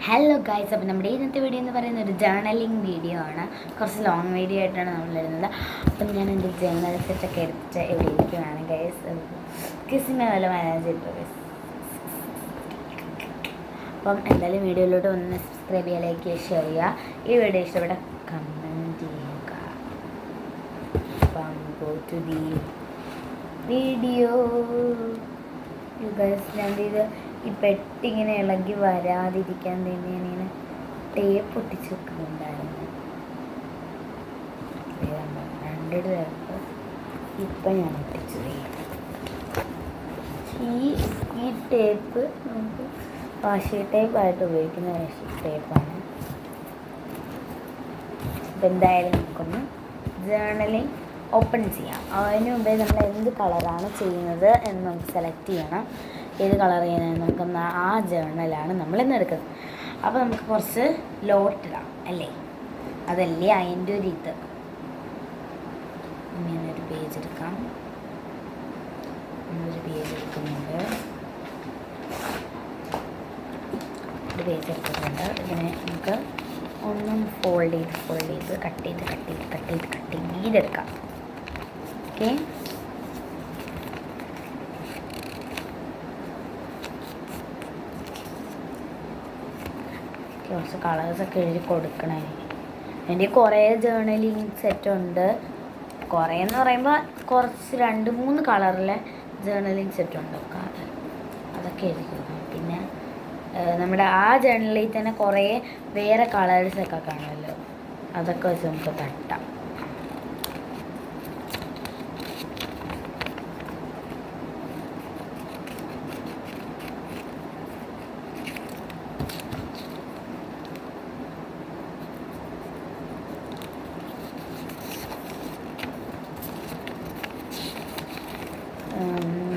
Hello guys, അപ്പോൾ നമ്മുടെ ഇന്നത്തെ വീഡിയോ എന്ന് പറയുന്നത് ഒരു ജേർണലിംഗ് വീഡിയോ ആണ്. കുറച്ച് ലോങ് വീഡിയോ ആയിട്ടാണ് നമ്മൾ വരുന്നത്. അപ്പം ഞാൻ എൻ്റെ ജേർണൽ സെറ്റൊക്കെ എടുത്ത് എവിടെയിരിക്കുവാണ് ഗൈസ്. കിസിനെ വല്ല മാനേജ് ചെയ്തു ഗൈസ്. അപ്പം എന്തായാലും വീഡിയോയിലോട്ട് ഒന്ന് സബ്സ്ക്രൈബ് ചെയ്യുക, ലൈക്ക് ചെയ്യുക, ഷെയർ ചെയ്യുക. ഈ വീഡിയോ ഇഷ്ടപ്പെട്ട കമൻറ്റ് ചെയ്യുക. അപ്പം go to the video guys. ഞാൻ ഇത് ഈ പെട്ടിങ്ങനെ ഇളകി വരാതിരിക്കാൻ തന്നെ ഞാനിങ്ങനെ ടേപ്പ് ഒട്ടിച്ച് വെക്കുന്നുണ്ടായിരുന്നു. രണ്ട് ടേപ്പ് ഇപ്പം ഞാൻ ഒട്ടിച്ചു. ഈ ടേപ്പ് നമുക്ക് വാഷി ടേപ്പായിട്ട് ഉപയോഗിക്കുന്ന ടേപ്പാണ്. അപ്പം എന്തായാലും നമുക്കൊന്ന് ജേർണലിങ് ഓപ്പൺ ചെയ്യാം. അതിന് മുമ്പേ നമ്മൾ എന്ത് കളറാണ് ചെയ്യുന്നത് എന്ന് നമുക്ക് സെലക്ട് ചെയ്യണം. ഏത് കളർ ചെയ്യാനാണ് നമുക്ക് ആ ജേർണലാണ് നമ്മളിന്ന് എടുക്കുന്നത്. അപ്പോൾ നമുക്ക് കുറച്ച് ലോട്ടിടാം അല്ലേ, അതല്ലേ അതിൻ്റെ ഒരു ഇത്. ഇങ്ങനൊരു പേജ് എടുക്കാം. ഒരു പേജ് എടുക്കുന്നുണ്ട്, ഒരു പേജ് എടുക്കുന്നുണ്ട്. ഇതിനെ നമുക്ക് ഒന്നും ഫോൾഡ് ചെയ്ത് കട്ട് ചെയ്തെടുക്കാം. ഓക്കെ, കുറച്ച് കളേഴ്സൊക്കെ എഴുതി കൊടുക്കണേ. എൻ്റെ കുറേ ജേർണലിങ് സെറ്റുണ്ട്. കുറേ എന്ന് പറയുമ്പോൾ കുറച്ച് 2-3 കളറിലെ ജേർണലിങ് സെറ്റുണ്ട്. അതൊക്കെ എഴുതി കൊടുക്കണം. പിന്നെ നമ്മുടെ ആ ജേർണലിൽ തന്നെ കുറേ വേറെ കളേഴ്സൊക്കെ കാണുമല്ലോ, അതൊക്കെ വെച്ച് നമുക്ക് തട്ടാം.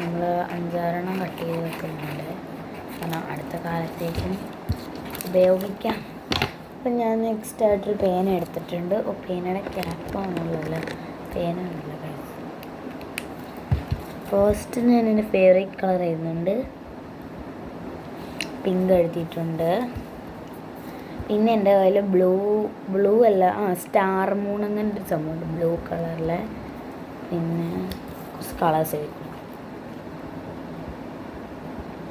നമ്മൾ 5-6 കട്ട് ചെയ്ത് വെക്കുന്നുണ്ട്, കാരണം അടുത്ത കാലത്തേക്കും ഉപയോഗിക്കാം. അപ്പം ഞാൻ നെക്സ്റ്റ് ആയിട്ടൊരു പേന എടുത്തിട്ടുണ്ട്. പേനയുടെ ക്യാപ്പാണുള്ളത്, പേനയാണുള്ളത്. ഫസ്റ്റ് ഞാൻ എൻ്റെ ഫേവറേറ്റ് കളർ എഴുതുന്നുണ്ട്, പിങ്ക് എഴുതിയിട്ടുണ്ട്. പിന്നെ എൻ്റെ കയ്യിൽ ബ്ലൂ അല്ല, സ്റ്റാർ മൂൺ അങ്ങനത്തെ ഒരു സംഭവമുണ്ട് ബ്ലൂ കളറിലെ. പിന്നെ കുറച്ച് കളേഴ്സ് എഴുതി,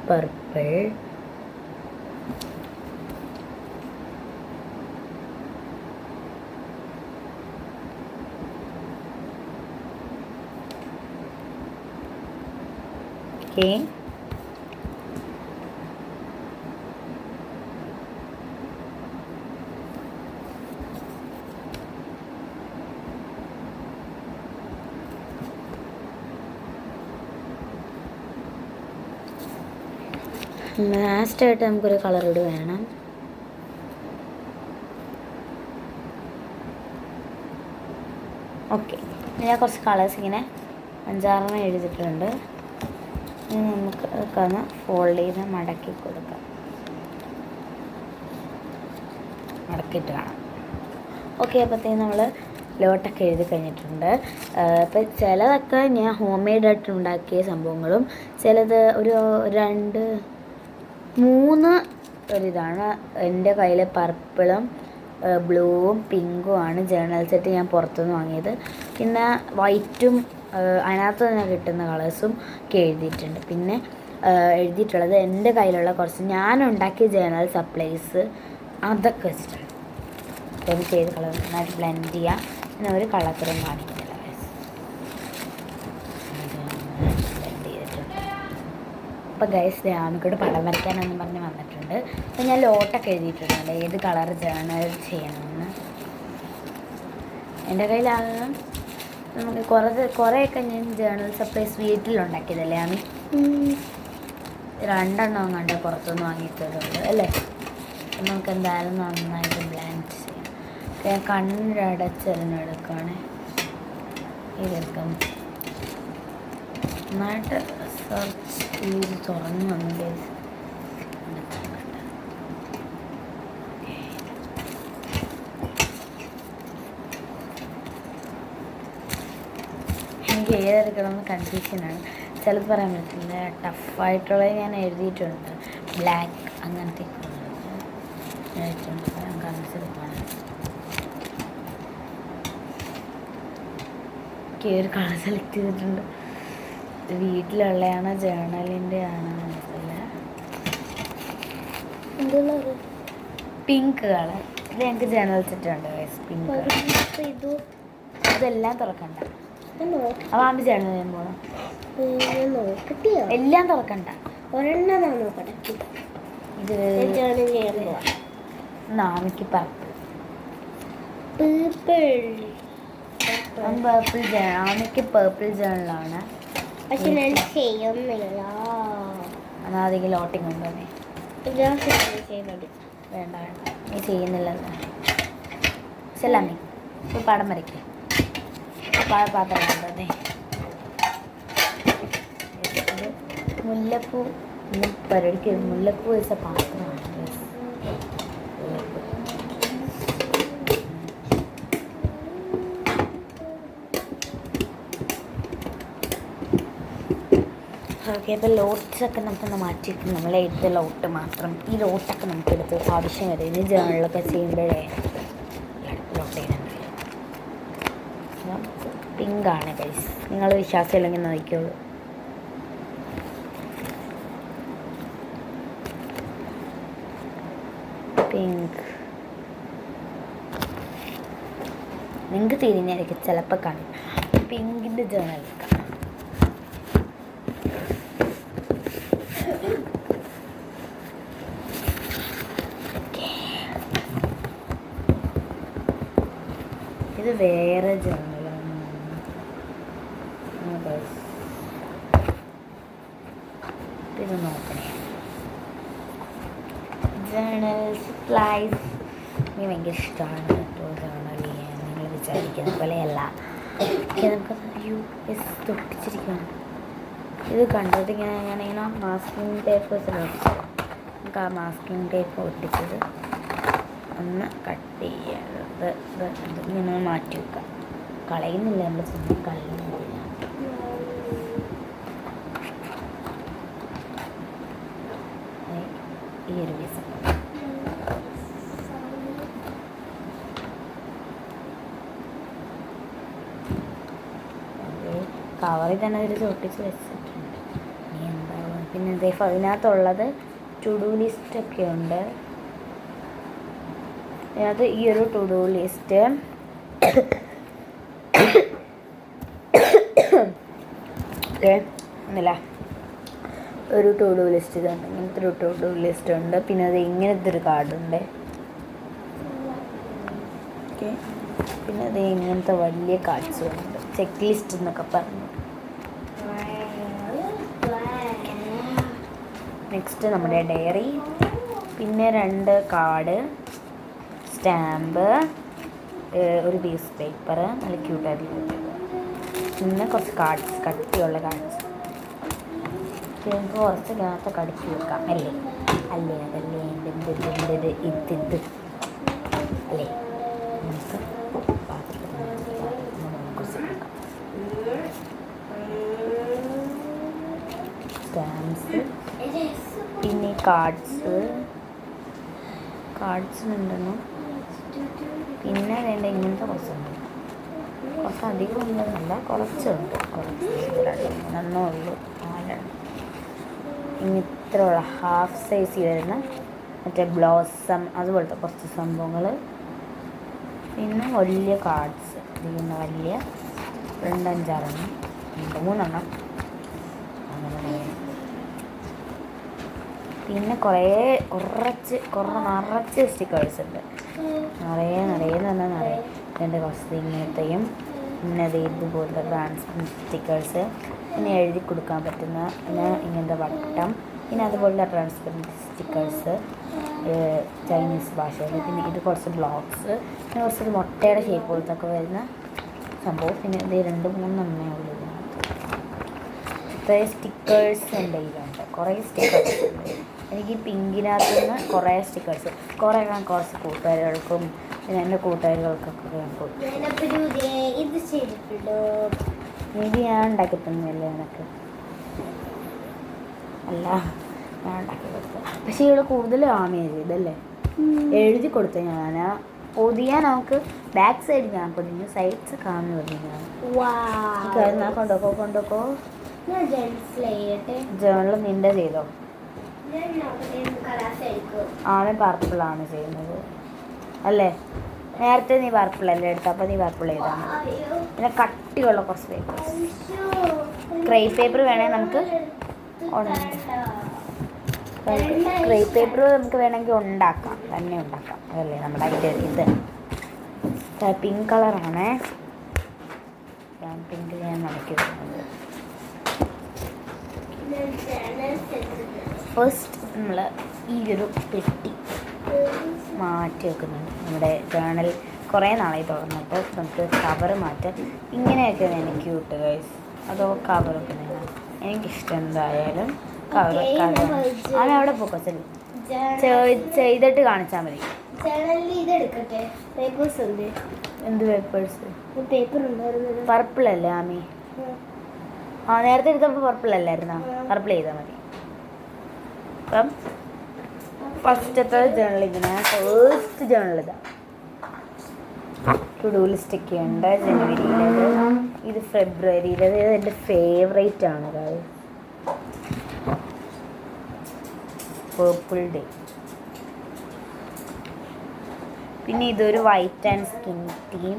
പർപ്പിൾ, ഓക്കെ. ലാസ്റ്റായിട്ട് നമുക്കൊരു കളർ ഇട് വേണം. ഓക്കെ, ഞാൻ കുറച്ച് കളേഴ്സ് ഇങ്ങനെ 5-6 എഴുതിയിട്ടുണ്ട്. ഇനി നമുക്ക് ഒന്ന് ഫോൾഡ് ചെയ്ത് മടക്കി കൊടുക്കാം. മടക്കിയിട്ട് കാണാം. ഓക്കെ, അപ്പോഴത്തേക്കും നമ്മൾ ലോട്ടൊക്കെ എഴുതി കഴിഞ്ഞിട്ടുണ്ട്. ഇപ്പം ചിലതൊക്കെ ഞാൻ ഹോം മെയ്ഡായിട്ട് ഉണ്ടാക്കിയ സംഭവങ്ങളും, ചിലത് ഒരു 2-3 ഒരിതാണ്. എൻ്റെ കയ്യിൽ പർപ്പിളും ബ്ലൂവും പിങ്കും ആണ് ജേർണൽ സെറ്റ് ഞാൻ പുറത്തുനിന്ന് വാങ്ങിയത്. പിന്നെ വൈറ്റും അതിനകത്ത് തന്നെ കിട്ടുന്ന കളേഴ്സും ഒക്കെ എഴുതിയിട്ടുണ്ട്. പിന്നെ എഴുതിയിട്ടുള്ളത് എൻ്റെ കയ്യിലുള്ള കുറച്ച് ഞാനുണ്ടാക്കിയ ജേർണൽ സപ്ലൈസ്, അതൊക്കെ വെച്ചിട്ടുണ്ട്. എനിക്ക് ഏത് കളർ നന്നായിട്ട് ബ്ലെൻഡ് ചെയ്യാം. പിന്നെ ഒരു കളറും കാണിക്കുന്നില്ല, ബ്ലെൻഡ് ചെയ്തിട്ടുണ്ട്. അപ്പോൾ ഗൈസ് നമുക്കിവിടെ പടം വരയ്ക്കാനെന്ന് പറഞ്ഞ് വന്നിട്ടുണ്ട്. അപ്പോൾ ഞാൻ ലോട്ടൊക്കെ എഴുതിയിട്ടുണ്ട് ഏത് കളർ ജേർണൽ ചെയ്യണമെന്ന്. എൻ്റെ കയ്യിലാകെ നമുക്ക് കുറേയൊക്കെ ഞാൻ ജേർണൽ സപ്ലൈസ് വീട്ടിലുണ്ടാക്കിയതല്ലേ ആണ്. 2 കണ്ട് പുറത്തുനിന്ന് വാങ്ങിയിട്ടുണ്ട് അല്ലേ. നമുക്ക് എന്തായാലും നന്നായിട്ട് ബ്ലെൻഡ് ചെയ്യാം. ഞാൻ കണ്ണടച്ചെടുക്കുകയാണ്. ഇതെടുക്കാം, നന്നായിട്ട് സെർച്ച് ചെയ്ത് തുറന്ന് വന്നു. എനിക്ക് ഏതെടുക്കണമെന്ന് കൺഫ്യൂഷനാണ്. ചിലത് പറയാൻ പറ്റില്ല. ടഫായിട്ടുള്ളത് ഞാൻ എഴുതിയിട്ടുണ്ട്, ബ്ലാക്ക് അങ്ങനത്തെ. ഒരു കളർ സെലക്ട് ചെയ്തിട്ടുണ്ട്. വീട്ടിലുള്ളതാണ് ജേണലിൻ്റെ ആണ് മനസ്സില്ല. Pink colour. ഇത് ഞങ്ങൾക്ക് ജേണൽ സെറ്റ് ഉണ്ട് പിങ്ക്. ഇതെല്ലാം തുറക്കണ്ട. അപ്പോൾ ആമ്പി ജേണൽ ചെയ്യാൻ പോകണം. എല്ലാം തുറക്കണ്ട. ഇത് നാമിക്ക് പേർപ്പിൾ ആമിക്ക് പേർപ്പിൾ ജേണലാണ്. പക്ഷെ ഞാൻ ചെയ്യുന്നില്ല. അതെങ്കിൽ ലോട്ടിങ് ഉണ്ടോ? ചെയ്യുന്നുണ്ട്. വേണ്ട വേണ്ട, നീ ചെയ്യുന്നില്ലല്ലോ. ചെല്ലാമി ഇപ്പോൾ പടം വരയ്ക്കേ. പാത്രം ഉണ്ടോ? മുല്ലപ്പൂ പരിപാടിക്ക് മുല്ലപ്പൂ വെച്ച പാത്രമാണ്. ഓക്കെ, അപ്പോൾ ലോട്ട്സൊക്കെ നമുക്കൊന്ന് മാറ്റി വെക്കും. നമ്മളെ എടുത്ത ലോട്ട് മാത്രം. ഈ ലോട്ടൊക്കെ നമുക്കെടുത്ത് ആവശ്യം വരും. ഇനി ജേണലൊക്കെ ചെയ്യുമ്പോഴേ ലോട്ട് ചെയ്യുന്നുണ്ട്. പിങ്കാണ് ഗൈസ്. നിങ്ങൾ വിശ്വാസം ഇല്ലെങ്കിൽ നോക്കിക്കോളൂ. പിങ്ക് നിങ്ങൾക്ക് തിരിഞ്ഞായിരിക്കും ചിലപ്പോൾ കാണും. പിങ്കിൻ്റെ ജേണൽ എടുക്കാം. ഇത് വേറെ ജേണലാണ്. ഇത് നോക്കണേ. ജേണൽ സപ്ലൈസ് എനിക്ക് ഭയങ്കര ഇഷ്ടമാണ് കേട്ടോ. ജേണൽ ചെയ്യാൻ നിങ്ങൾ വിചാരിക്കുന്ന പോലെയല്ല. നമുക്ക് തൊട്ടിച്ചിരിക്കണം. ഇത് കണ്ടിട്ട് ഞാനിങ്ങനെ മാസ്കിങ് ടേപ്പ് വെച്ചിട്ട് നമുക്ക് ആ മാസ്കിങ് ടേപ്പ് ഒട്ടിച്ചത് ഒന്ന് കട്ട് ചെയ്യരുത്. ഇങ്ങനെ മാറ്റി വെക്കാം. കളയുന്നില്ല, നമ്മൾ സ്വന്തം കളയുന്നില്ല. ഈ ഒരു പീസ് കവറിൽ തന്നെ അതിൽ ഒട്ടിച്ച് വെച്ചിട്ടുണ്ട്. ഇനി എന്താ പിന്നെ അതിനകത്തുള്ളത് ടു ഡു ലിസ്റ്റൊക്കെ ഉണ്ട്. അതിനകത്ത് ഈ ഒരു ടു ഡു ലിസ്റ്റ് ഓക്കെ ഒന്നില്ല. ഒരു ടു ഡു ലിസ്റ്റ് ഇതുണ്ട്. ഇങ്ങനത്തെ ഒരു ടു ഡു ലിസ്റ്റ് ഉണ്ട്. പിന്നെ അത് ഇങ്ങനത്തെ ഒരു കാർഡുണ്ട്. ഓക്കെ, പിന്നെ അത് ഇങ്ങനത്തെ വലിയ കാർഡ്സും ഉണ്ട്. ചെക്ക് ലിസ്റ്റ് എന്നൊക്കെ പറഞ്ഞു. നെക്സ്റ്റ് നമ്മുടെ ഡയറി, പിന്നെ 2 കാർഡ്, സ്റ്റാമ്പ്, ഒരു പീസ് പേപ്പർ നല്ല ക്യൂട്ടായിട്ട്, പിന്നെ കുറച്ച് കാർഡ്സ്, കട്ടിയുള്ള കാർഡ്സ്. നമുക്ക് കുറച്ച് ഇതിനകത്ത് കടിച്ചു വെക്കാം അല്ലേ? അല്ലേ അതല്ലേ ഇത് അല്ലേ? നമുക്ക് സ്റ്റാമ്പ്സ്, പിന്നെ കാർഡ്സിനുണ്ടെന്നു. പിന്നെ വേണ്ട ഇങ്ങനത്തെ കുറച്ചുണ്ട്. കുറച്ച് അധികം ഉണ്ടെന്നല്ല, കുറച്ചുണ്ട്. കുറച്ച് 2 3 ഉള്ളൂ. 4 ഇത്രയുള്ള ഹാഫ് സൈസിൽ വരുന്ന മറ്റേ ബ്ലോസം അതുപോലത്തെ കുറച്ച് സംഭവങ്ങൾ. പിന്നെ വലിയ കാർഡ്സ്, ഇതിന് വലിയ 2 5 6 3 എണ്ണം അങ്ങനെ. പിന്നെ നിറച്ച് സ്റ്റിക്കേഴ്സ് ഉണ്ട്. നിറയെ നിറയെ 2 കുറച്ച് ഇങ്ങനത്തെയും, പിന്നെ അത് ഇതുപോലത്തെ ട്രാൻസ്പെറൻറ്റ് സ്റ്റിക്കേഴ്സ്, പിന്നെ എഴുതി കൊടുക്കാൻ പറ്റുന്ന, പിന്നെ ഇങ്ങനത്തെ വട്ടം, പിന്നെ അതുപോലുള്ള ട്രാൻസ്പെറൻറ്റ് സ്റ്റിക്കേഴ്സ് ചൈനീസ് ഭാഷയിൽ. പിന്നെ ഇത് കുറച്ച് ബ്ലോക്സ്, പിന്നെ കുറച്ചൊരു മുട്ടയുടെ ഷേപ്പ് പോലത്തൊക്കെ വരുന്ന സംഭവം. പിന്നെ ഇത് 2 3 എണ്ണേ ഉള്ളൂ ഇതിനകത്ത്. ഇത്രയും സ്റ്റിക്കേഴ്സ് എൻ്റെ കയ്യിലുണ്ട്. കുറേ സ്റ്റിക്കേഴ്സ് ഉണ്ട്. എനിക്ക് പിങ്കിനകത്ത് നിന്ന് കുറേ സ്റ്റിക്കേഴ്സ്, കുറച്ച് കൂട്ടുകാരികൾക്കും പിന്നെ എൻ്റെ കൂട്ടുകാരികൾക്കൊക്കെ ഞാൻ കൊടുത്തു. ഇത് ഞാൻ ഉണ്ടാക്കി തന്നില്ലേ നിനക്ക്? അല്ല, ഞാൻ ഉണ്ടാക്കി കൊടുത്തു. പക്ഷേ ഇവിടെ കൂടുതൽ ആമിയാണ് ചെയ്തല്ലേ? എഴുതി കൊടുത്തു ഞാൻ. പൊതിയാൻ നമുക്ക് ബാക്ക് സൈഡ് ഞാൻ പൊതിഞ്ഞു, സൈഡ്സ് കാണുന്നു പൊതിഞ്ഞാണ്. കൊണ്ടോക്കോ ഞാൻ ജെൻസിലെയ്യട്ടെ. ജേണൽ നിന്റെ ചെയ്തോ? ഞാൻ കളേഴ്സ് എടുക്കും. അവൻ പർപ്പിളാണ് ചെയ്യുന്നത് അല്ലേ? നേരത്തെ നീ പർപ്പിളല്ലേ എടുത്ത, അപ്പോൾ നീ പർപ്പിൾ ചെയ്താൽ മതി. പിന്നെ കട്ടിയുള്ള കുറച്ച് പേപ്പർ, ക്രേ പേപ്പർ വേണമെങ്കിൽ നമുക്ക് ക്രേ പേപ്പർ നമുക്ക് വേണമെങ്കിൽ ഉണ്ടാക്കാം, തന്നെ ഉണ്ടാക്കാം. അതല്ലേ നമ്മുടെ അതിൻ്റെ ഇത്. പിങ്ക് കളറാണേ, പിങ്ക് ഞാൻ നടക്കി വരുന്നത്. ഫസ്റ്റ് നമ്മൾ ഈ ഒരു പെട്ടി മാറ്റി വെക്കുന്നുണ്ട്. നമ്മുടെ ജേണൽ കുറേ നാളായി തുറന്നപ്പോൾ നമുക്ക് കവർ മാറ്റാം. ഇങ്ങനെയൊക്കെ എനിക്ക് ക്യൂട്ട് ഗൈസ്. അതോ കവർ വെക്കുന്നതാണ് എനിക്കിഷ്ടം. എന്തായാലും കവർ അവൻ അവിടെ ഫോക്കസ് ചെയ്തിട്ട് കാണിച്ചാൽ മതി. എന്ത് പേപ്പേഴ്സ്? പർപ്പിൾ അല്ലേ ആമി? നേരത്തെ എടുത്തപ്പോൾ പർപ്പിൾ അല്ലായിരുന്നോ? പർപ്പിൾ ചെയ്താൽ മതി. അപ്പം ഫസ്റ്റത്തെ ജേണൽ ഇങ്ങനെ, ഫസ്റ്റ് ജേണൽ ഇതാ. ടു ഡു ലിസ്റ്റ് ഒക്കെ ഉണ്ട്. ജനുവരിയിലത്, ഇത് ഫെബ്രുവരിയിലത്. ഇത് എൻ്റെ ഫേവറേറ്റ് ആണ് അതായത് പേർപ്പിൾ ഡേ. പിന്നെ ഇതൊരു വൈറ്റ് ആൻഡ് സ്കിൻ ടീം.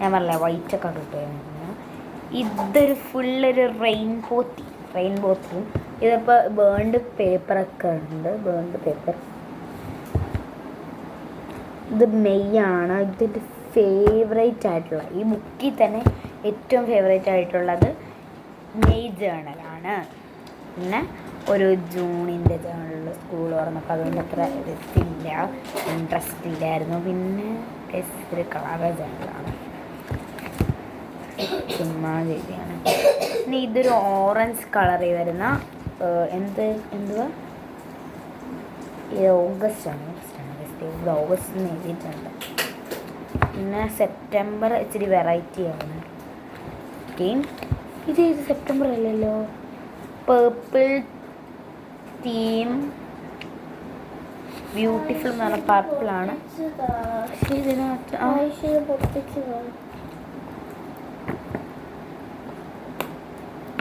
ഞാൻ പറഞ്ഞില്ല വൈറ്റൊക്കെ കിട്ടുമായിരുന്നു. ഇതൊരു ഫുള്ളൊരു റെയിൻബോ തീം. ഇതിപ്പോൾ ബേൺഡ് പേപ്പറൊക്കെ ഉണ്ട്. ബേൺഡ് പേപ്പർ ഇത് മെയ് ആണ്. ഇതിൻ്റെ ഫേവറേറ്റ് ആയിട്ടുള്ള, ഈ ബുക്കിൽ തന്നെ ഏറ്റവും ഫേവറേറ്റ് ആയിട്ടുള്ളത് മെയ് ജേണലാണ്. പിന്നെ ഒരു ജൂണിൻ്റെ ജേണൽ സ്കൂൾ തുറന്നപ്പോൾ അതുകൊണ്ട് അത്ര ഇതില്ല, ഇൻട്രസ്റ്റ് ഇല്ലായിരുന്നു. പിന്നെ ഒരു കളർ ജേണലാണ്, ചുമ്മാ ചെയ്തിയാണ്. പിന്നെ ഇതൊരു ഓറഞ്ച് കളറിൽ വരുന്ന എന്തുവാ, ഇത് ഓഗസ്റ്റ് ആണ്. ഇത് ഓഗസ്റ്റ് എഴുതിയിട്ടുണ്ട്. പിന്നെ സെപ്റ്റംബർ ഇച്ചിരി വെറൈറ്റി ആണ്. ഇത് സെപ്റ്റംബർ അല്ലല്ലോ. പേർപ്പിൾ തീം ബ്യൂട്ടിഫുൾ എന്ന് പറഞ്ഞ പർപ്പിളാണ്. പക്ഷേ ഇതിനകത്ത്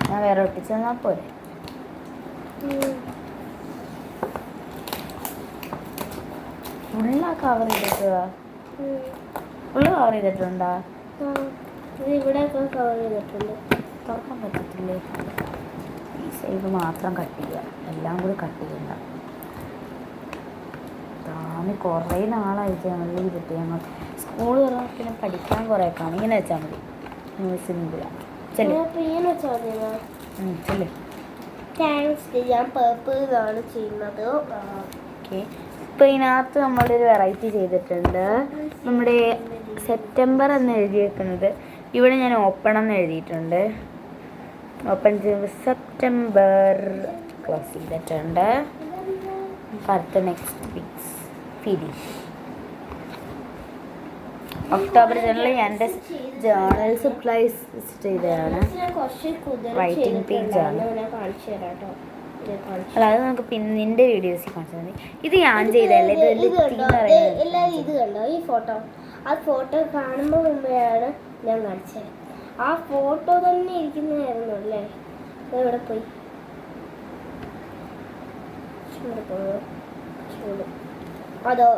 ഞാൻ വേറെ ഒട്ടിച്ച് തന്നാൽ പോരെ? ഫുള്ളാ കവർ ചെയ്തിട്ടുക? ഫുള്ള് കവർ ചെയ്തിട്ടുണ്ടോ? ഇവിടെയൊക്കെ കവർ ചെയ്തിട്ടുണ്ട്. തുറക്കാൻ പറ്റത്തില്ലേ? ഈ സൈഡ് മാത്രം കട്ട് ചെയ്യുക, എല്ലാം കൂടി കട്ട് ചെയ്യണ്ട. താമി കുറേ നാളായിട്ട് ഞങ്ങൾ ചെയ്തിട്ട് ഞങ്ങൾ സ്കൂൾ തുറന്നാൽ പിന്നെ പഠിക്കാൻ കുറേ കാണും. ഇങ്ങനെ വെച്ചാൽ മതി, സിമ്പിളാണ്. ചെല്ലേ താങ്ക്സ്. ഞാൻ പേർപ്പിളാണ് ചെയ്യുന്നത്. ഓക്കെ. ഇപ്പോൾ ഇതിനകത്ത് നമ്മളൊരു വെറൈറ്റി ചെയ്തിട്ടുണ്ട്. നമ്മുടെ സെപ്റ്റംബർ എന്ന് എഴുതി വെക്കുന്നത് ഇവിടെ ഞാൻ ഓപ്പൺ എന്ന് എഴുതിയിട്ടുണ്ട്. ഓപ്പൺ ചെയ്യുമ്പോൾ സെപ്റ്റംബർ ക്ലോസ് ചെയ്തിട്ടുണ്ട്. അടുത്ത next weeks finish. October journal എൻ്റെ ജേണൽ സപ്ലൈസ് ചെയ്തതാണ്. റൈറ്റിംഗ് പേജാണ്. അല്ല അത് നമുക്ക് പിന്നെ നിൻ്റെ വീഡിയോസിൽ കാണിച്ചാൽ മതി. ഇത് ഞാൻ ചെയ്തതല്ലേ? ഇത് കണ്ടോ ഈ ഫോട്ടോ? ആ ഫോട്ടോ കാണുമ്പോൾ മുമ്പെയാണ് ഞാൻ കാണിച്ചത്. ആ ഫോട്ടോ തന്നെ ഇരിക്കുന്നതായിരുന്നു അല്ലേ? എവിടെ പോയി? അതോ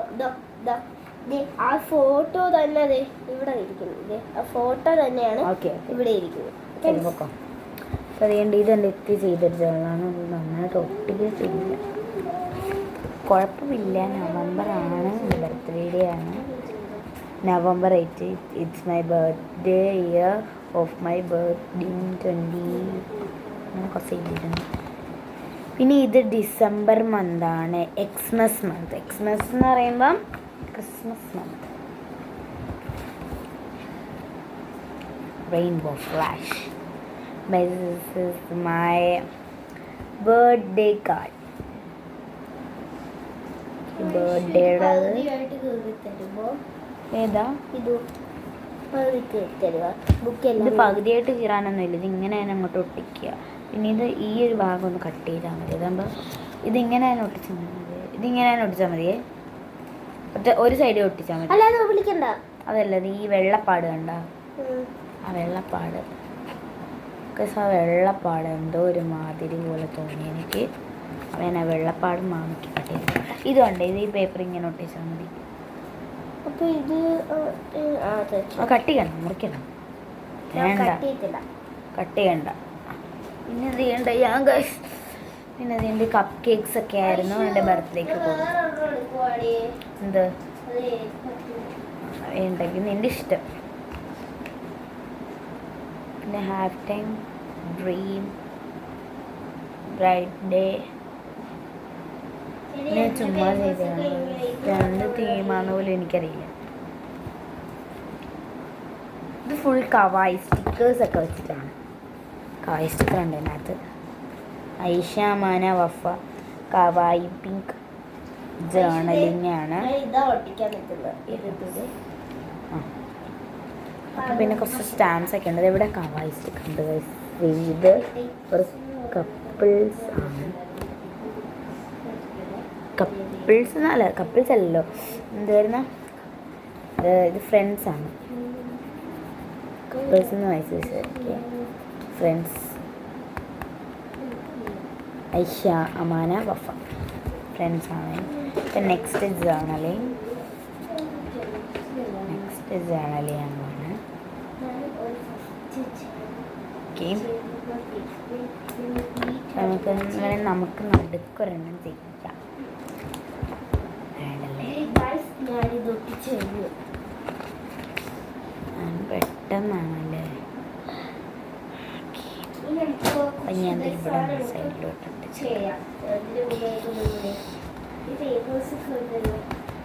ആ ഫോട്ടോ തന്നെ അതെ ഇവിടെ ഇരിക്കുന്നത്. ആ ഫോട്ടോ തന്നെയാണ് ഇവിടെ ഇരിക്കുന്നത്. അതുകൊണ്ട് ഇതെൻ്റെ എത്തി ചെയ്തിട്ടാണ്. നന്നായിട്ട് ഒട്ടിക്കില്ല, കുഴപ്പമില്ല. നവംബറാണ്, ബർത്ത്ഡേ ഡേ ആണ്. November 8, it's my birthday, year of my birthday 20. കുറച്ച് എഴുതിയിട്ടുണ്ട്. പിന്നെ ഇത് ഡിസംബർ മന്താണ്, എക്സ്മസ് മന്ത്. എക്സ്മസ് എന്ന് പറയുമ്പം Christmas month. Rainbow flash. This is my birthday card. Birthday ഏതാ ഇത്? പകുതിയായിട്ട് കീറാനൊന്നുമില്ല, ഇത് ഇങ്ങനെ തന്നെ അങ്ങോട്ട് ഒട്ടിക്കുക. പിന്നെ ഇത് ഈ ഒരു ഭാഗം ഒന്ന് കട്ട് ചെയ്താൽ മതി. അതാകുമ്പോൾ ഇതിങ്ങനെ തന്നെ ഒട്ടിച്ചാൽ മതി. ഇതിങ്ങനെ തന്നെ ഒട്ടിച്ചാൽ മതിയേ. ഒരു സൈഡ് ഒട്ടിച്ചാൽ മതി. അല്ലാതെ വിളിക്കണ്ട. അതല്ല ഈ വെള്ളപ്പാട് കണ്ട, ആ വെള്ളപ്പാട് വെള്ളപ്പാട് എന്തോ ഒരു മാതിരി പോലെ തോന്നി എനിക്ക്. അവൻ ആ വെള്ളപ്പാട് മാമിക്ക് കട്ട് ചെയ്തു. ഇത് കണ്ടേ, ഇത് ഈ പേപ്പർ ഇങ്ങനെ ഒട്ടിച്ചാൽ മതി. അപ്പൊ ഇത് കട്ട് ചെയ്യണം, മുറിക്കണം. വേണ്ട, കട്ട് ചെയ്യണ്ട. പിന്നെ ഇത് ചെയ്യണ്ട ഞാൻ ഗൈസ്. പിന്നെ അതിൻ്റെ കപ്പ് കേക്ക്സ് ഒക്കെ ആയിരുന്നു എൻ്റെ ബർത്ത്ഡേക്ക് പോകുന്നത്. എന്ത് ഉണ്ടെങ്കിൽ നിൻ്റെ ഇഷ്ടം. പിന്നെ half time dream bright day ഞാൻ ചുമ്മാ ചെയ്തതാണ്. രണ്ട് തീമാന്ന് പോലും എനിക്കറിയില്ല. ഇത് ഫുൾ കവായി സ്റ്റിക്കേഴ്സ് ഒക്കെ വെച്ചിട്ടാണ്. കവായി സ്റ്റിക്കർ ഉണ്ട് അതിനകത്ത്. ഐഷ അമാന വഫ കവായി പിങ്ക് ജേർണലിംഗ് ആണ്. അപ്പം പിന്നെ കുറച്ച് സ്റ്റാമ്പ്സ് ഒക്കെ ഉണ്ട്. ഇവിടെ കവായി സ്റ്റിക്കർ ഉണ്ട്. ഇത് ഒരു കപ്പിൾസ് ആണ്. കപ്പിൾസ് എന്നല്ല, കപ്പിൾസ് അല്ലല്ലോ, എന്തായിരുന്നു ഇത് ഫ്രണ്ട്സ് ആണ്. കപ്പിൾസ് എന്ന് വായിച്ചു. ഫ്രണ്ട്സ് ഐഷ അമാന വഫ ഫ്രണ്ട്സ് ആണ്. നെക്സ്റ്റ് ജേർണലിംഗ് ആണ്. ഓക്കെ, നമുക്ക് നടുക്കൊരെണ്ണം ചെയ്യാം. പെട്ടെന്നാണല്ലേ. ഞാൻ ഇവിടെ സൈഡിലോട്ട്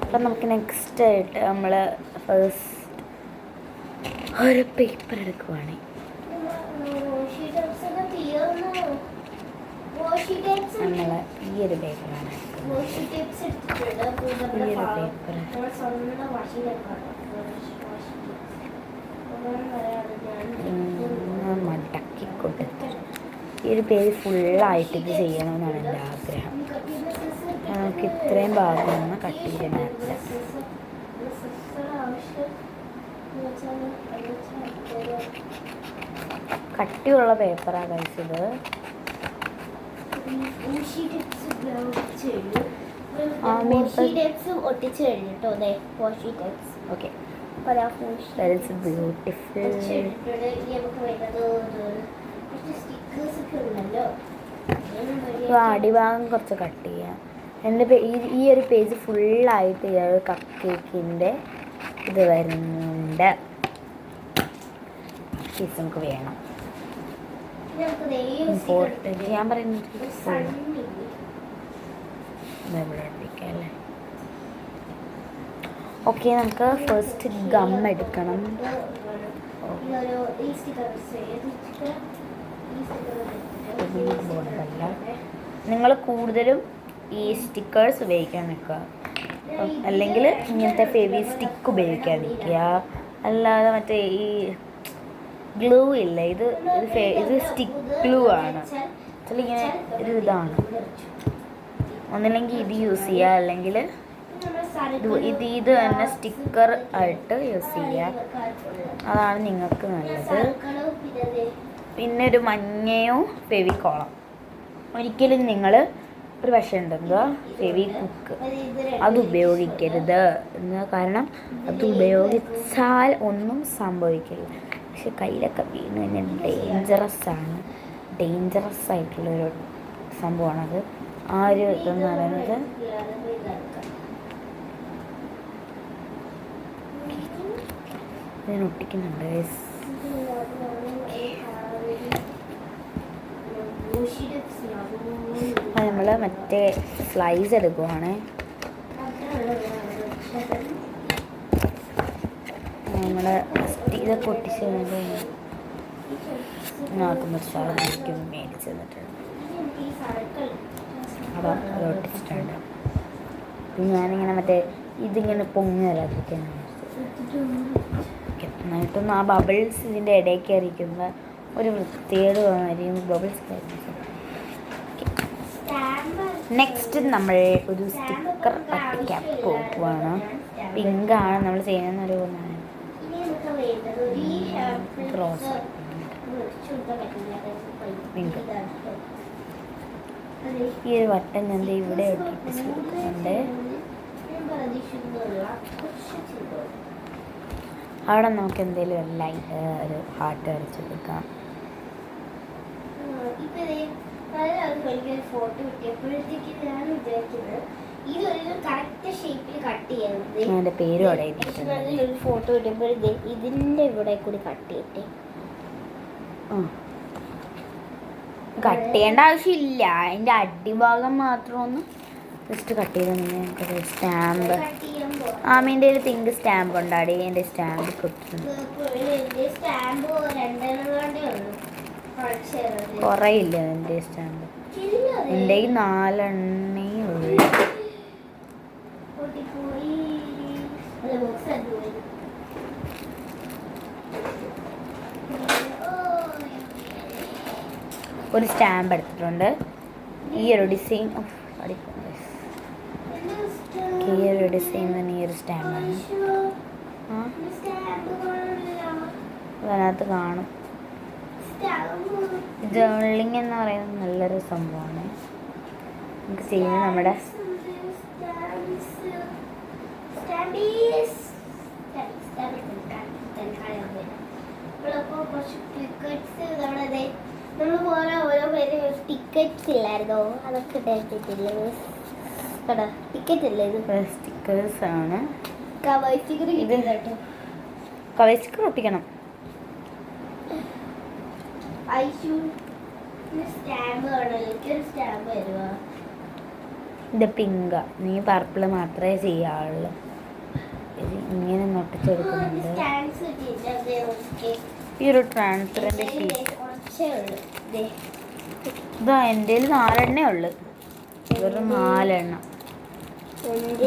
അപ്പം നമുക്ക് നെക്സ്റ്റ് ആയിട്ട് നമ്മൾ ഫസ്റ്റ് ഒരു പേപ്പർ എടുക്കുവാണെങ്കിൽ നമ്മൾ ഈ ഒരു പേപ്പറാണ്. ഈ ഒരു പേപ്പർ മടക്കി കൊടുത്ത് ഈ ഒരു പേജ് ഫുള്ളായിട്ട് ഇത് ചെയ്യണമെന്നാണ് എൻ്റെ ആഗ്രഹം. നമുക്ക് ഇത്രയും ഭാഗമൊന്ന് കട്ട് ചെയ്യണമായിരുന്നു. കട്ടിയുള്ള പേപ്പറാണ് കഴിച്ചത്. ഒട്ടിച്ചു കഴിഞ്ഞിട്ടോ. Okay, beautiful. അടിഭാഗം കുറച്ച് കട്ട് ചെയ്യാം. എൻ്റെ ഈ ഒരു പേജ് ഫുള്ളായിട്ട് ഈ ഒരു കപ്പ് കേക്കിൻ്റെ ഇത് വരുന്നുണ്ട്. പീസ് നമുക്ക് വേണം. ഇമ്പോർട്ടൻറ്റ് ഞാൻ പറയുന്നത് അല്ലേ. ഓക്കെ, നമുക്ക് ഫസ്റ്റ് ഗം എടുക്കണം. ബോർഡല്ല, നിങ്ങൾ കൂടുതലും ഈ സ്റ്റിക്കേഴ്സ് ഉപയോഗിക്കാൻ നിൽക്കുക. അല്ലെങ്കിൽ ഇങ്ങനത്തെ ഫെവി സ്റ്റിക്ക് ഉപയോഗിക്കാതിരിക്കുക. അല്ലാതെ മറ്റേ ഈ ഗ്ലൂ ഇല്ല, ഇത് സ്റ്റിക്ക് ഗ്ലൂ ആണ്. ഇങ്ങനെ ഒരു ഇതാണ്. ഒന്നില്ലെങ്കിൽ ഇത് യൂസ് ചെയ്യുക, അല്ലെങ്കിൽ ഇത് തന്നെ സ്റ്റിക്കർ ആയിട്ട് യൂസ് ചെയ്യുക. അതാണ് നിങ്ങൾക്ക് നല്ലത്. പിന്നെ ഒരു മഞ്ഞയോ ഫെവിക്കോളം. ഒരിക്കലും നിങ്ങൾ ഒരു വശം ഉണ്ടെന്തോ ഫെവി കുക്ക് അത് ഉപയോഗിക്കരുത് എന്ന്. കാരണം അത് ഉപയോഗിച്ചാൽ ഒന്നും സംഭവിക്കില്ല. പക്ഷെ കയ്യിലൊക്കെ വീണ് കഴിഞ്ഞാൽ ഡേഞ്ചറസ് ആയിട്ടുള്ളൊരു സംഭവമാണത്. ആ ഒരു ഇതെന്ന് പറയുന്നത് ഞാൻ ഒട്ടിക്കുന്നുണ്ട്. അപ്പം നമ്മൾ മറ്റേ സ്ലൈസ് എടുക്കുവാണ്. നമ്മൾ ഇതൊക്കെ ഒട്ടിച്ച് നോക്കുമ്പോൾ സാധനം മേടിച്ച് തന്നിട്ടുണ്ട്. അപ്പം അത് ഒട്ടിച്ചിട്ടുണ്ട്. ഞാനിങ്ങനെ മറ്റേ ഇതിങ്ങനെ പൊങ്ങി വരാതിരിക്കാനാണ്. എന്നിട്ടൊന്ന് ആ ബബിൾസ് ഇതിൻ്റെ ഇടയിൽ കയറിയിരിക്കുമ്പോൾ ഒരു വൃത്തികേട് തോന്നായിരിക്കും. ബബിൾസ് കയറി നെക്സ്റ്റ് നമ്മൾ ഒരു സ്റ്റിക്കർ ഒട്ടിക്കാൻ പോകുവാണ്. പിങ്കാണ് നമ്മൾ ചെയ്യുന്നൊരു റോസ് പിങ്ക്. ഈ ഒരു വട്ടം ഞാൻ ഇവിടെ ഒട്ടിപ്പിച്ച് കൊടുക്കുന്നുണ്ട്. അവിടെ നമുക്ക് എന്തെങ്കിലും ഒരു ലൈറ്റ് ഒരു ഹാർട്ട് വരച്ച് കൊടുക്കാം. ഫോട്ടോ കിട്ടിയപ്പോഴത്തേക്ക് ഞാൻ വിചാരിക്കുന്നത് ഇതൊരു കറക്റ്റ് ഷേപ്പിൽ കട്ട് ചെയ്യുന്നത്. എൻ്റെ പേരും അവിടെ എഴുതിയിട്ടുണ്ട്. ഒരു ഫോട്ടോ കിട്ടിയപ്പോഴേ ഇതിൻ്റെ ഇവിടെ കൂടി കട്ട് ചെയ്യട്ടെ. കട്ട് ചെയ്യേണ്ട ആവശ്യമില്ല, അതിൻ്റെ അടിഭാഗം മാത്രം ഒന്ന് ജസ്റ്റ് കട്ട് ചെയ്ത് സ്റ്റാമ്പ്. ആമീൻ്റെ ഒരു പിങ്ക് സ്റ്റാമ്പ് ഉണ്ടാടി. എൻ്റെ സ്റ്റാമ്പ് കിട്ടുന്നു കുറേ ഇല്ല എൻ്റെ സ്റ്റാമ്പ്. എൻ്റെ 4 എണ്ണേ ഉള്ളു. ഒരു സ്റ്റാമ്പ് എടുത്തിട്ടുണ്ട്. ഈ ഒരു ഡിസൈൻ ഈ ഒരു ഡിസൈൻ തന്നെ ഈ ഒരു സ്റ്റാമ്പാണ്. അതിനകത്ത് കാണും. ജേർണലിംഗ് എന്ന് പറയുന്നത് നല്ലൊരു സംഭവമാണ്. നമുക്ക് ചെയ്യുന്നത് നമ്മുടെ ഓരോ പേര് ടിക്കറ്റ്സ് ഇല്ലായിരുന്നോ, അതൊക്കെ ടിക്കറ്റ് അല്ലേ ഇത്? സ്റ്റിക്കേഴ്സ് ആണ്. കവർ സ്റ്റിക്കർ കേട്ടോ. കവർ സ്റ്റിക്കർ ഒട്ടിക്കണം. ഇത് പിങ്ക, നീ പർപ്പിള് മാത്രമേ ചെയ്യാവുള്ളൂ. ഇങ്ങനെ നൊട്ടിച്ചെടുക്കുന്നുണ്ട്. ഈ ഒരു ട്രാൻസ്പെറൻറ്റ് ഷീറ്റ് ഇതാ എൻ്റെ 4 എണ്ണേ ഉള്ളു. വെറും 4 എണ്ണം.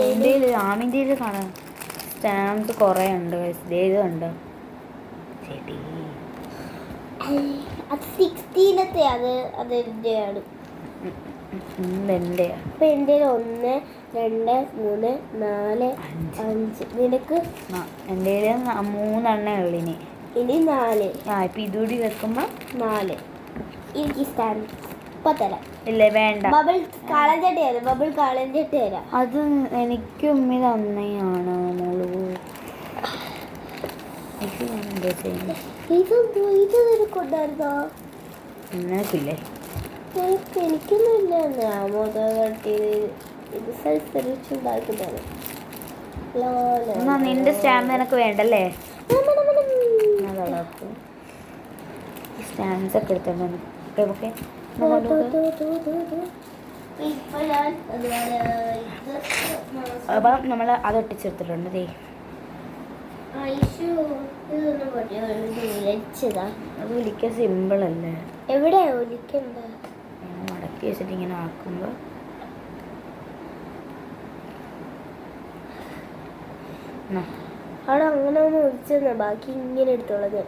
എൻ്റെ ആമിൻ്റെ കാണാം സ്റ്റാമ്പ്സ് കുറേ ഉണ്ട്. ഇതുണ്ട് ശരി. അത് 16ത്തെ അതെൻ്റെയാണ്. ഇപ്പം എൻ്റെ 1 2 3 4 5. നിനക്ക് എൻ്റെ 3 എണ്ണേ ഉള്ളു. ഇനി 4. ഇപ്പം ഇതുകൂടി വെക്കുമ്പോൾ 4. എനിക്ക് സ്റ്റാൻഡ് ഇപ്പം തരാം. ഇല്ലേ വേണ്ട. ബബിൾ കാളഞ്ചട്ടി തരാം. ബബിൾ കാളഞ്ചട്ടി തരാം. അത് എനിക്ക് ഉമ്മി തന്നെയാണ് മോളു. ഇത് നിനക്കൊണ്ടായിരുന്നോ? നിനക്കില്ലേ? എനിക്കൊന്നും ഇല്ല. ഇത് സൽസരിച്ചുണ്ടാക്കുന്നത്. നിന്റെ സ്റ്റാമ്പ് നിനക്ക് വേണ്ടല്ലേ? സ്റ്റാമ്പ്സ് ഒക്കെ എടുത്തോണ്ട് ഓക്കെ. അപ്പം നമ്മൾ അത് ഒട്ടിച്ചെടുത്തിട്ടുണ്ട്. അത് ഒലിക്കാൻ സിമ്പിൾ അല്ലേ? എവിടെയാ ഒലിക്കണ്ട? മടക്കി വെച്ചിട്ട് ഇങ്ങനെ ആക്കുമ്പോൾ അവിടെ അങ്ങനെ ഒന്ന് ഒലിച്ചെന്നാ ബാക്കി ഇങ്ങനെ എടുത്തോളത്.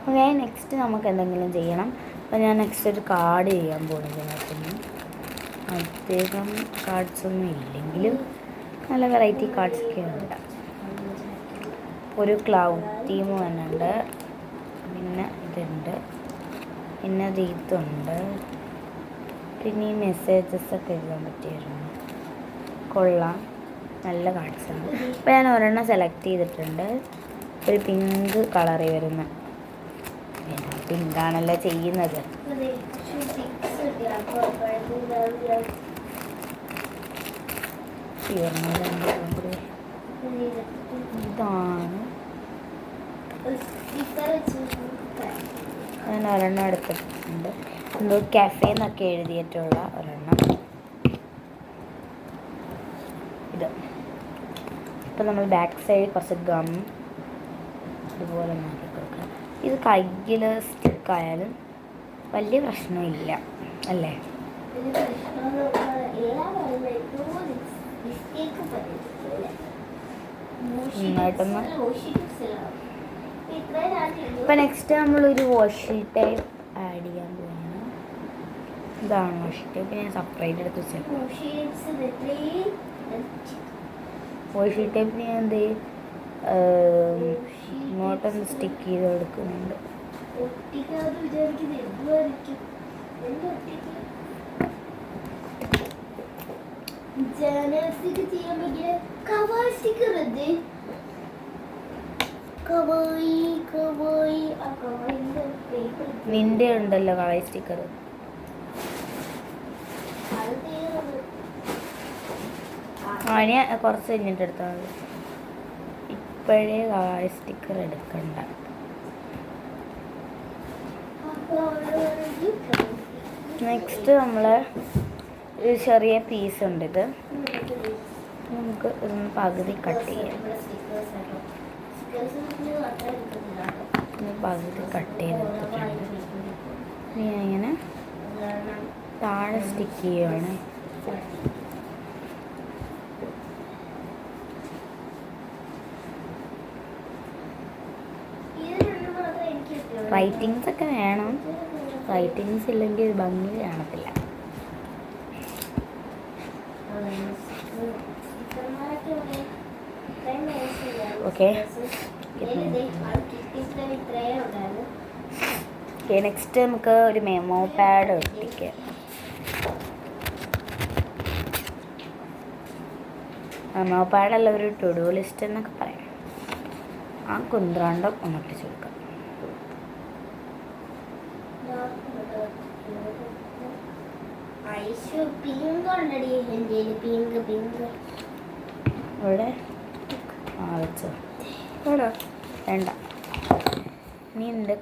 ഓക്കെ, നെക്സ്റ്റ് നമുക്ക് എന്തെങ്കിലും ചെയ്യണം. അപ്പോൾ ഞാൻ നെക്സ്റ്റ് ഒരു കാർഡ് ചെയ്യാൻ പോകുന്നത്. ഇതിനകത്തുനിന്ന് അധികം കാർഡ്സൊന്നും ഇല്ലെങ്കിലും നല്ല വെറൈറ്റി കാർഡ്സൊക്കെ ഉണ്ട്. ഒരു ക്ലൗഡ് തീം തന്നെ ഉണ്ട്. പിന്നെ ഇതുണ്ട്. പിന്നെ ഇതുണ്ട്. പിന്നെ ഈ മെസ്സേജസ് ഒക്കെ എഴുതാൻ പറ്റിയിരുന്നു. കൊള്ളാം, നല്ല കാർഡ്സാണ്. അപ്പോൾ ഞാൻ ഒരെണ്ണം സെലക്ട് ചെയ്തിട്ടുണ്ട്. ഒരു പിങ്ക് കളറിൽ വരുന്ന. പിങ്കാണല്ലോ ചെയ്യുന്നത്. ഇതാണ് ഞാൻ ഒരെണ്ണം എടുത്തിട്ടുണ്ട്. എന്തോ കഫേ എന്നൊക്കെ എഴുതിയിട്ടുള്ള ഒരെണ്ണം. ഇത് ഇപ്പം നമ്മൾ ബാക്ക് സൈഡ് കുറച്ച് ഗം ഇതുപോലെ മാറ്റി കൊടുക്കാം. ഇത് കയ്യിൽ സ്റ്റിക്കായാലും വലിയ പ്രശ്നമില്ല അല്ലേ? നന്നായിട്ടൊന്ന്. ഇപ്പം നെക്സ്റ്റ് നമ്മളൊരു വാഷി ടൈപ്പ് ആഡ് ചെയ്യാൻ പോവാണ്. ഇതാണ് വാഷി ടേപ്പ്. ഞാൻ സെപ്പറേറ്റ് എടുത്ത് വെച്ചത്. വാഷി ടേപ്പിന് ഞാൻ എന്ത് ഇങ്ങോട്ടൊന്ന് സ്റ്റിക്ക് ചെയ്ത് എടുക്കുന്നുണ്ട്. നിന്റെ ഉണ്ടല്ലോ കളർ സ്റ്റിക്കർ. ഇനി കുറച്ച് കഴിഞ്ഞിട്ട് എടുത്താൽ മതി. ഇപ്പോഴേ കളർ സ്റ്റിക്കർ എടുക്കണ്ട. നെക്സ്റ്റ് നമ്മൾ ഒരു ചെറിയ പീസ് ഉണ്ട്. ഇത് നമുക്ക് ഇതൊന്ന് പകുതി കട്ട് ചെയ്യാം. പകുതി കട്ട് ചെയ്തെടുത്തിട്ടുണ്ട്. ഇനി ഇങ്ങനെ താഴെ സ്റ്റിക്ക് ചെയ്യുവാണ്. റൈറ്റിങ്സ് ഒക്കെ വേണം. റൈറ്റിങ്സ് ഇല്ലെങ്കിൽ ഭംഗി കാണത്തില്ല. ഓക്കെ നെക്സ്റ്റ് നമുക്ക് ഒരു മെമ്മോ പാഡ് ഒട്ടിക്കാം. മെമ്മോ പാഡല്ല, ഒരു ടു ഡു ലിസ്റ്റ് എന്നൊക്കെ പറയാം. ആ കുന്ത്രാണ്ടം ഒന്ന് ഒട്ടിച്ചു കൊടുക്കാം. ഇവിടെ വെച്ചോ. വേണ്ട. നീ എൻ്റെ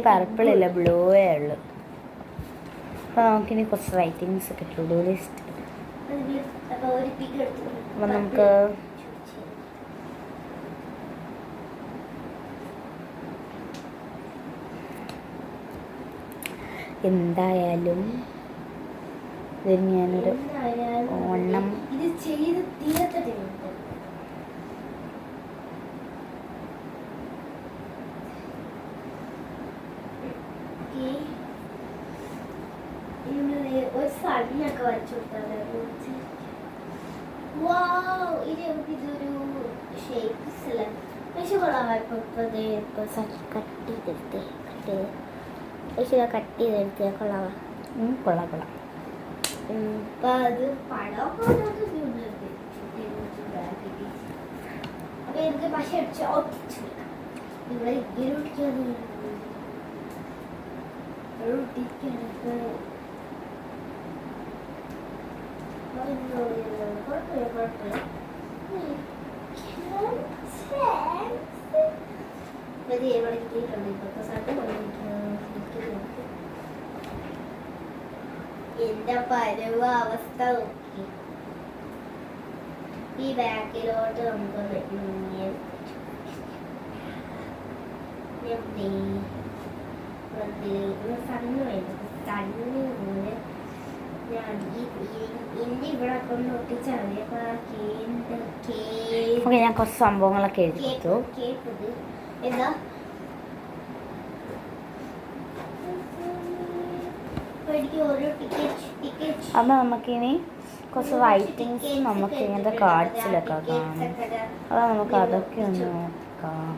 പർപ്പിളില്ല, ബ്ലൂവേ ഉള്ളു. അപ്പോൾ നമുക്കിനി കുറച്ച് റൈറ്റിങ്സ് ഒക്കെ ടു ഡു ലിസ്റ്റ്. അപ്പം നമുക്ക് എന്തായാലും ഇതിന് ഞാനൊരു ഓണം ഒരു സണ്ണൊക്കെ വരച്ചു കൊടുത്താൽ ഇതൊരു ഷേപ്സ് പക്ഷെ കൊള്ളാം. കട്ട് ചെയ്തെടുത്ത് കൊള്ളാവാ. കൊള്ളാം കൊള്ളാം. ഇപ്പം അത് പടമൊക്കെ അപ്പം എനിക്ക് പക്ഷെ ഒട്ടിച്ചു കൊടുക്കാം. ഇവിടെ ഇങ്ങനെ ഒട്ടിക്കാന്ന് ഒട്ടിക്കാനൊക്കെ എന്റെ പരവ അവസ്ഥ നോക്കി. ഈ ബാക്കിലോട്ട് നമുക്ക് സണ്ണ് വേണ്ടത്. സണ്ണ് ഞാൻ ഇന്റെ ഇവിടെ കൊണ്ട് ഒട്ടിച്ചാൽ മതി. ഞാൻ കുറച്ച് സംഭവങ്ങളൊക്കെ എഴുതി കൊടുത്തു. എന്താ അപ്പം നമുക്കിനി കുറച്ച് റൈറ്റിങ്സ് നമുക്ക് ഇങ്ങനത്തെ കാർഡ്സിലൊക്കെ കാണും. അത് നമുക്ക് അതൊക്കെ ഒന്ന് നോക്കാം.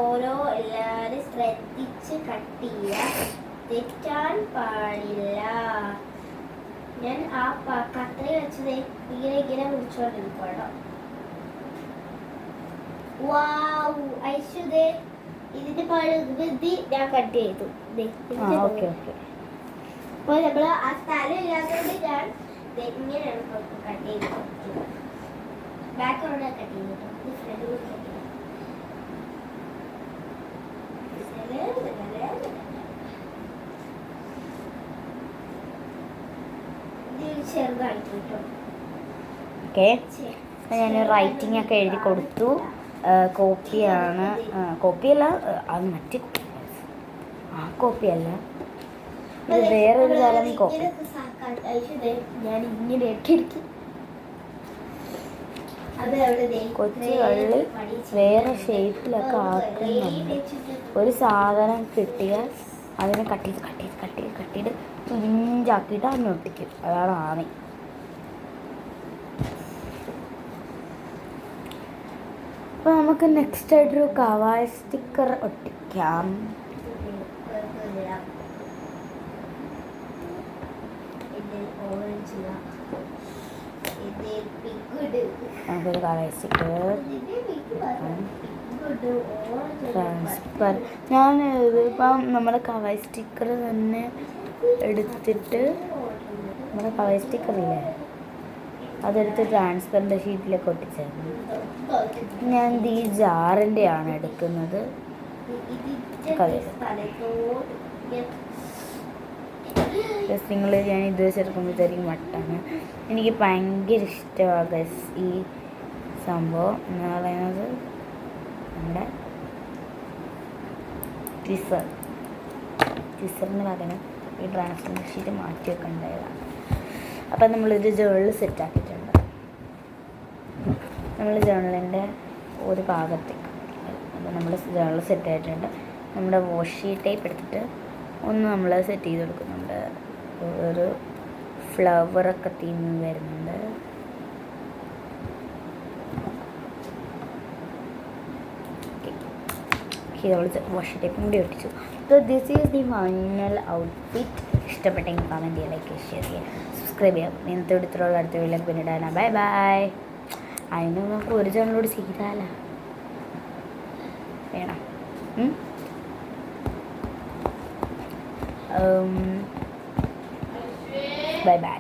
ഓരോ എല്ലാരും ശ്രദ്ധിച്ച് കട്ട് ചെയ്യാൻ തെറ്റാൻ പാടില്ല. ഞാൻ ആ കത്രി വെച്ചത് ഇങ്ങനെ മുറിച്ചോണ്ടിരിക്കട്ടോ. ഐശ്വര്യ ഇതിന്റെ പഴുതി ഞാൻ കട്ട് ചെയ്തു. അപ്പൊ നമ്മള് ആ സ്ഥലം ഇല്ലാത്തതുകൊണ്ട് ഞാൻ ഇങ്ങനെയാണ് കട്ട് ചെയ്ത് ബാക്ക്ഗ്രൗണ്ട് കട്ട് ചെയ്തിട്ടോ. ഫ്രണ്ട് കട്ട് ചെറുതായിട്ട് കേട്ടോ. ഓക്കെ, ഞാൻ റൈറ്റിംഗ് ഒക്കെ എഴുതി കൊടുത്തു. കോപ്പിയാണ്, കോപ്പിയല്ല, അത് മറ്റേ ആ കോപ്പിയല്ല, ഇത് വേറൊരു തരം കോപ്പി. ഞാൻ ഇങ്ങനെ ഇട്ടിരിക്കും. അത് അവിടെ ദേ കൊച്ചു കള്ളി വേറെ ഷേപ്പിലൊക്കെ ആക്കുന്നുണ്ട്. ഒരു സാധനം കിട്ടിയാൽ അതിനെ കട്ട് ചെയ്ത് ഇഞ്ചാക്കിയിട്ട് അതിനെ ഒട്ടിക്കും. അതാണ് ആമി. അപ്പോൾ നമുക്ക് നെക്സ്റ്റ് ആയിട്ടൊരു കവായ സ്റ്റിക്കർ ഒട്ടിക്കാം. നമുക്കൊരു കവായ സ്റ്റിക്കർ ട്രാൻസ്ഫർ. ഞാൻ ഇതിപ്പം നമ്മുടെ കവായ സ്റ്റിക്കർ തന്നെ എടുത്തിട്ട് നമ്മുടെ കവായ സ്റ്റിക്കറില്ലേ അതെടുത്ത് ട്രാൻസ്പെറൻ്റ് ഷീറ്റിലേക്ക് ഒട്ടിച്ചായിരുന്നു. ഞാൻ ഈ ജാറിൻ്റെയാണ് എടുക്കുന്നത്. നിങ്ങൾ ഞാൻ ഇത് വെച്ചെടുക്കുമ്പോഴത്തേക്കും വട്ടാണ്. എനിക്ക് ഭയങ്കര ഇഷ്ടമാണ് ഗസ് ഈ സംഭവം എന്ന് പറയുന്നത്. നമ്മുടെ ട്വിസറിന് പകരം ഈ ട്രാൻസ്പെറൻ്റ് ഷീറ്റ് മാറ്റി വെക്കേണ്ടതാണ്. അപ്പം നമ്മളിത് ജേണൽ സെറ്റാക്കിയിട്ടുണ്ട്. നമ്മൾ ജേണലിൻ്റെ ഒരു ഭാഗത്തേക്ക് അപ്പോൾ നമ്മൾ ജേണൽ സെറ്റായിട്ടുണ്ട്. നമ്മുടെ വാഷി ടേപ്പ് എടുത്തിട്ട് ഒന്ന് നമ്മൾ സെറ്റ് ചെയ്ത് കൊടുക്കുന്നുണ്ട്. ഒരു ഫ്ലവറൊക്കെ തീം വരുന്നുണ്ട്. നമ്മൾ വാഷി ടേപ്പും കൂടി ഒട്ടിച്ചു. So this is the final outfit. ഇഷ്ടപ്പെട്ടെങ്കിൽ കമൻറ്റ് ചെയ്യുക, ലൈക്ക് ഷെയർ ചെയ്യുക, സബ്സ്ക്രൈബ് ചെയ്യാം. ഇന്നത്തെ എടുത്തിട്ടുള്ള അടുത്ത വീട്ടിലേക്ക് പിന്നിടാനാണ്. Bye bye. അതിന് നമുക്ക് ഒരു ജേണലോട് ചെയ്താല വേണം. Bye bye.